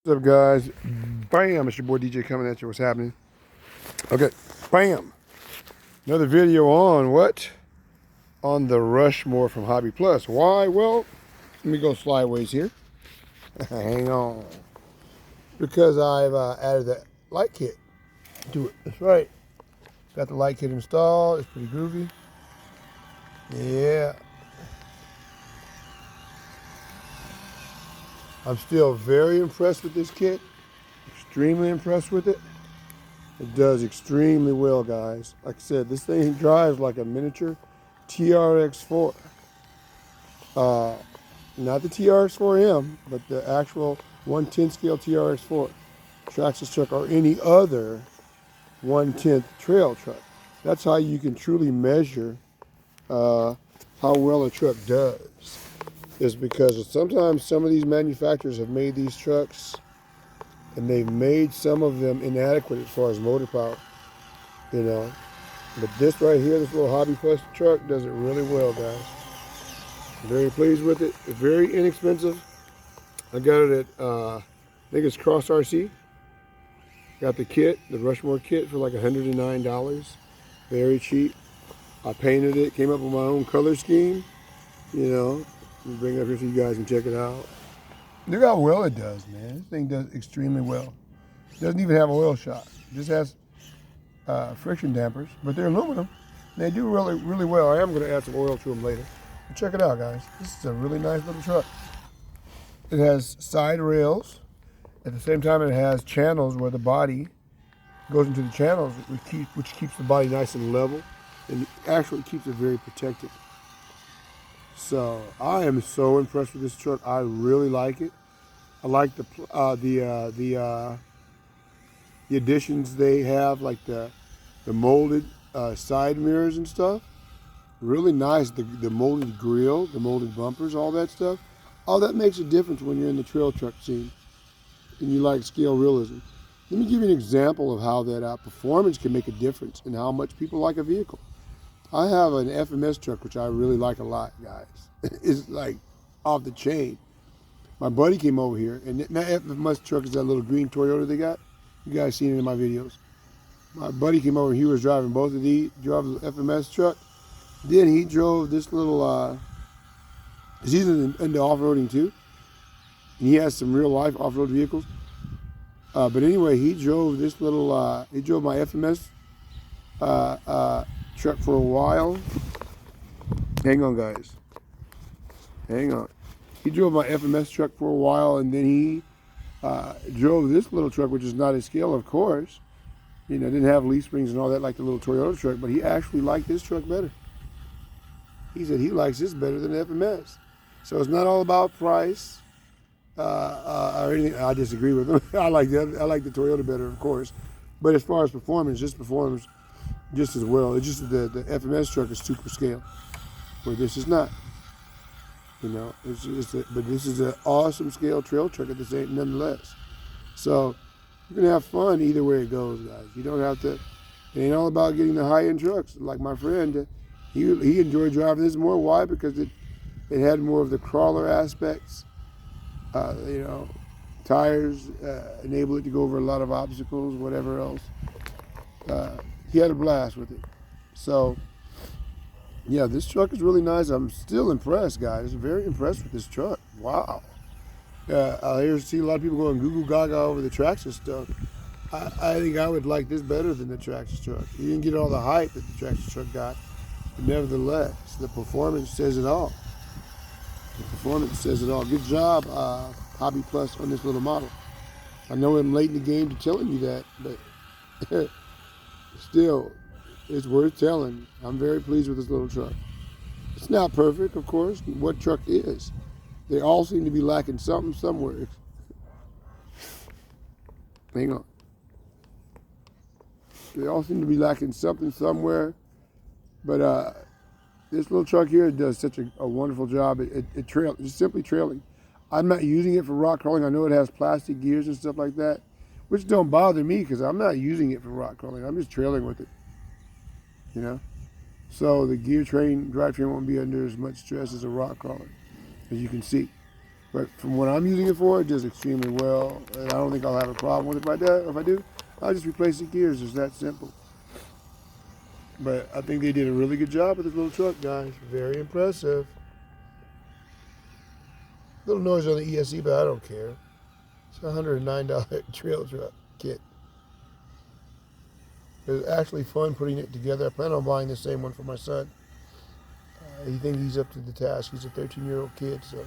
What's up, guys? Bam! It's your boy DJ coming at you. What's happening? Okay, bam! Another video on what? On the Rushmore from Hobby Plus. Why? Well, let me go slideways here. Hang on. Because I've added that light kit to it. That's right. Got the light kit installed. It's pretty groovy. Yeah. I'm still very impressed with this kit. Extremely impressed with it. It does extremely well, guys. Like I said, this thing drives like a miniature TRX4. Not the TRX4M, but the actual 1/10 scale TRX4. Tracks this truck or any other 1/10 trail truck. That's how you can truly measure how well a truck does. Is because sometimes some of these manufacturers have made these trucks and they've made some of them inadequate as far as motor power, you know. But this right here, this little Hobby Plus truck does it really well, guys. I'm very pleased with it. It's very inexpensive. I got it at, I think it's Cross RC. Got the kit, the Rushmore kit for like $109. Very cheap. I painted it, came up with my own color scheme, you know. Let me bring it up here so you guys can check it out. Look how well it does, man. This thing does extremely well. It doesn't even have oil shot. It just has friction dampers, but they're aluminum. They do really, really well. I am going to add some oil to them later. But check it out, guys. This is a really nice little truck. It has side rails. At the same time, it has channels where the body goes into the channels, which keeps the body nice and level, and actually keeps it very protected. So I am so impressed with this truck. I really like it. I like the additions they have, like the molded side mirrors and stuff. Really nice. The molded grill, the molded bumpers, all that stuff. All that makes a difference when you're in the trail truck scene and you like scale realism. Let me give you an example of how that performance can make a difference and how much people like a vehicle. I have an FMS truck, which I really like a lot, guys. It's like off the chain. My buddy came over here, and that FMS truck is that little green Toyota they got. You guys seen it in my videos. My buddy came over, he was driving both of these, drove the FMS truck. Then he drove this little, he's into off-roading too. And he has some real life off-road vehicles. But anyway, he drove this little, he drove my FMS truck for a while. Hang on, guys. Hang on. He drove my FMS truck for a while, and then he drove this little truck, which is not his scale, of course. You know, didn't have leaf springs and all that like the little Toyota truck, but he actually liked this truck better. He said he likes this better than the FMS. So it's not all about price or anything. I disagree with him. I like the Toyota better, of course. But as far as performance, this performs just as well. It's just the FMS truck is super scale, where this is not. You know, but this is an awesome scale trail truck at the same, nonetheless. So you're gonna have fun either way it goes, guys. You don't have to. It ain't all about getting the high-end trucks. Like my friend, he enjoyed driving this more. Why? Because it had more of the crawler aspects. You know, tires enable it to go over a lot of obstacles, whatever else. He had a blast with it. So, yeah, this truck is really nice. I'm still impressed, guys. Very impressed with this truck. Wow. I see a lot of people going Google Gaga over the Traxxas stuff. I think I would like this better than the Traxxas truck. You didn't get all the hype that the Traxxas truck got, but nevertheless, the performance says it all. The performance says it all. Good job, Hobby Plus, on this little model. I know I'm late in the game to telling you that, but still, it's worth telling. I'm very pleased with this little truck. It's not perfect, of course. What truck is? They all seem to be lacking something somewhere. Hang on. They all seem to be lacking something somewhere. But this little truck here does such a wonderful job. It's simply trailing. I'm not using it for rock crawling. I know it has plastic gears and stuff like that, which don't bother me because I'm not using it for rock crawling. I'm just trailing with it. You know? So the drivetrain won't be under as much stress as a rock crawler, as you can see. But from what I'm using it for, it does extremely well, and I don't think I'll have a problem with it. If I do, I'll just replace the gears. It's that simple. But I think they did a really good job with this little truck, guys. Very impressive. Little noise on the ESC, but I don't care. It's a $109 trail truck kit. It was actually fun putting it together. I plan on buying the same one for my son. He thinks he's up to the task. He's a 13-year-old kid, so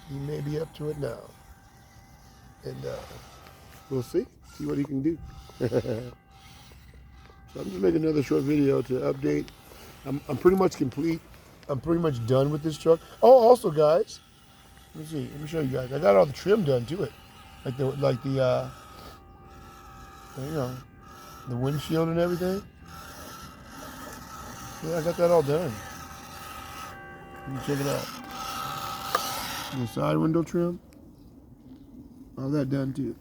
he may be up to it now. And we'll see what he can do. So I'm just making another short video to update. I'm pretty much complete. I'm pretty much done with this truck. Oh, also, guys, let me show you guys. I got all the trim done to it, like the you know, the windshield and everything. Yeah, I got that all done. You can check it out. The side window trim, all that done too.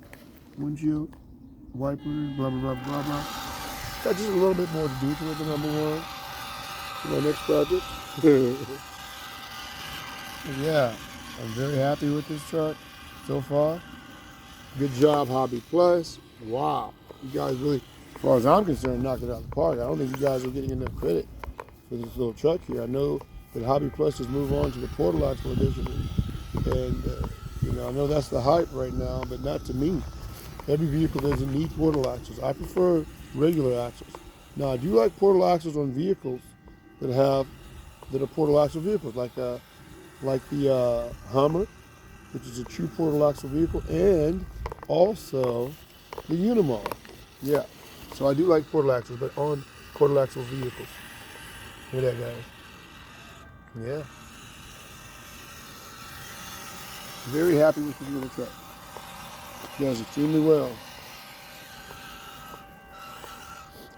Windshield, wipers, blah blah blah blah blah. Got just a little bit more to do to it than number one. For my next project. Yeah, I'm very happy with this truck so far. Good job, Hobby Plus. Wow, you guys really, as far as I'm concerned, knocked it out of the park. I don't think you guys are getting enough credit for this little truck here. I know that Hobby Plus has moved on to the Portal Axle edition, and you know, I know that's the hype right now, but not to me. Every vehicle doesn't need portal axles. I prefer regular axles. Now, I do like portal axles on vehicles that are portal axle vehicles, like the Hummer, which is a true portal axle vehicle, and also the Unimog. Yeah, so I do like portal axles, but on portal axle vehicles. Look at that, guys. Yeah. Very happy with this little truck. It does extremely well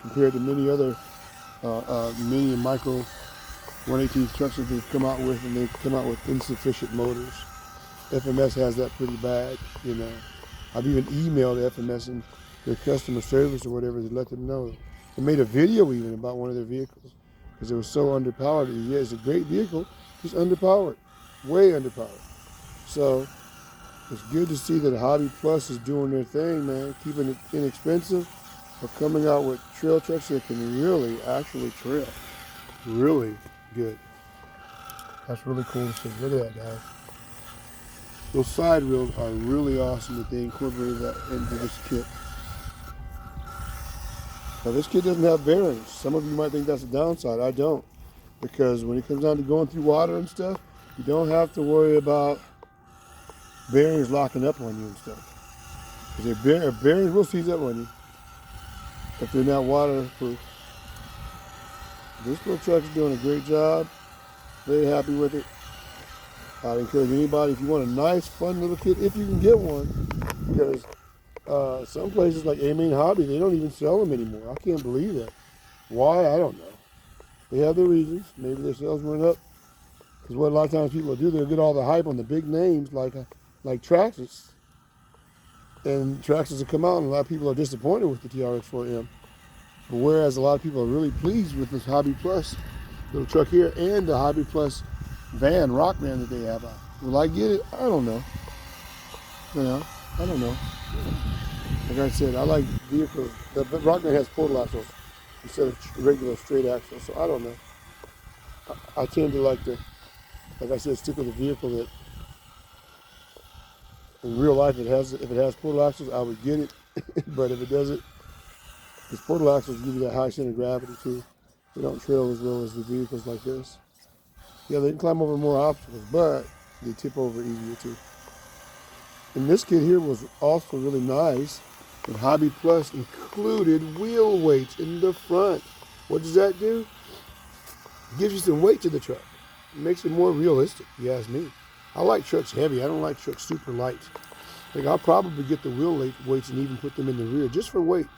compared to many other mini and micro 118 trucks that they've come out with, and they've come out with insufficient motors. FMS has that pretty bad, you know. I've even emailed FMS and their customer service or whatever to let them know. They made a video even about one of their vehicles because it was so underpowered. Yeah, it's a great vehicle, just underpowered, way underpowered. So it's good to see that Hobby Plus is doing their thing, man, keeping it inexpensive, but coming out with trail trucks that can really actually trail. Really good. That's really cool to see. Look at that, guys. Those side rails are really awesome that they incorporated that into this kit. Now, this kit doesn't have bearings. Some of you might think that's a downside. I don't. Because when it comes down to going through water and stuff, you don't have to worry about bearings locking up on you and stuff. Because bearings will seize up on you if they're not waterproof. This little truck is doing a great job. Very happy with it. I'd encourage anybody, if you want a nice, fun little kit, if you can get one, because some places like A-Main Hobby, they don't even sell them anymore. I can't believe that. Why? I don't know. They have their reasons. Maybe their sales went up. Because what a lot of times people do, they'll get all the hype on the big names like Traxxas. And Traxxas will come out, and a lot of people are disappointed with the TRX4M. But whereas a lot of people are really pleased with this Hobby Plus little truck here and the Hobby Plus rock van that they have out. Will I get it? I don't know. You know, I don't know. Like I said, I like vehicles. The rock van has portal axles instead of regular straight axles, so I don't know. I tend to like I said, stick with a vehicle that in real life if it has portal axles, I would get it. But if it doesn't, because portal axles give you that high center of gravity too. They don't trail as well as the vehicles like this. Yeah, they can climb over more obstacles, but they tip over easier too. And this kit here was also really nice. And Hobby Plus included wheel weights in the front. What does that do? It gives you some weight to the truck. It makes it more realistic, if you ask me. I like trucks heavy. I don't like trucks super light. Like I'll probably get the wheel weights and even put them in the rear just for weight.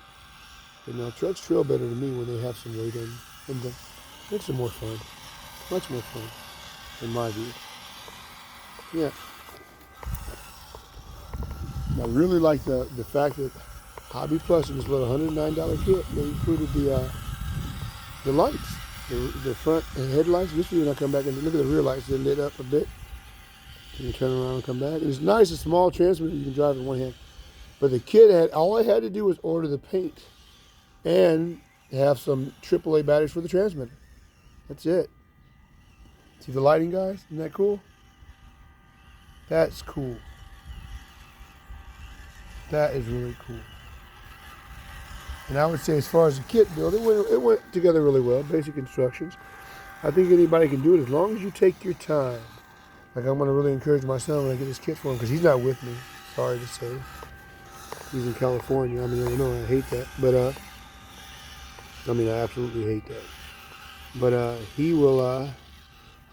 You know, trucks trail better to me when they have some weight in them. Makes it more fun. Much more fun, in my view. Yeah. I really like the fact that Hobby Plus in this little $109 kit, they included the lights, the front and headlights. Usually when I come back and look at the rear lights, they're lit up a bit. You can turn around and come back. And it's nice, a small transmitter you can drive in one hand. But the kid had, all I had to do was order the paint and have some AAA batteries for the transmitter. That's it. See the lighting, guys? Isn't that cool? That's cool. That is really cool. And I would say as far as the kit build, it went together really well. Basic instructions. I think anybody can do it as long as you take your time. Like, I'm going to really encourage my son when I get this kit for him, because he's not with me, sorry to say. He's in California. I'm in Illinois. I hate that. But, I absolutely hate that. But he will,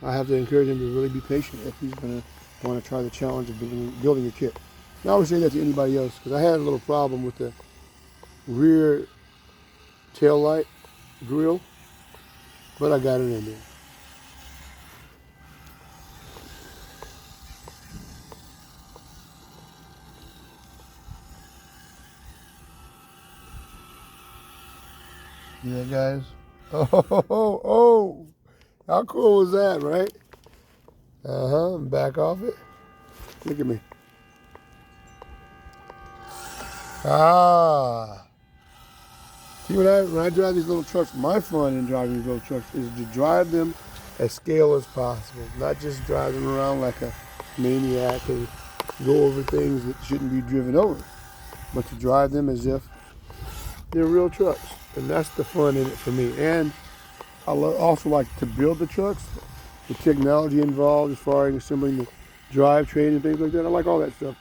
I have to encourage him to really be patient if he's going to want to try the challenge of building a kit. And I would say that to anybody else, because I had a little problem with the rear tail light grill, but I got it in there. Yeah, guys. Oh, how cool was that, right? Back off it. Look at me. See, when I drive these little trucks, my fun in driving these little trucks is to drive them as scale as possible. Not just drive them around like a maniac and go over things that shouldn't be driven over, but to drive them as if they're real trucks. And that's the fun in it for me. And I also like to build the trucks, the technology involved as far as assembling the drivetrain and things like that. I like all that stuff.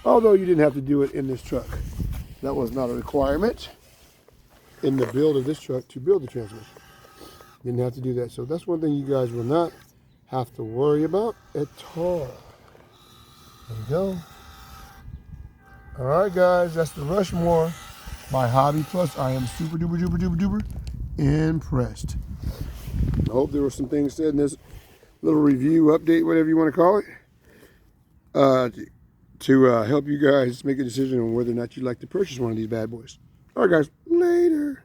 Although you didn't have to do it in this truck. That was not a requirement in the build of this truck to build the transmission. Didn't have to do that. So that's one thing you guys will not have to worry about at all. There you go. All right, guys, that's the Rushmore by Hobby Plus. I am super duper duper duper duper impressed. I hope there were some things said in this little review, update, whatever you want to call it, to help you guys make a decision on whether or not you'd like to purchase one of these bad boys. All right, guys, later.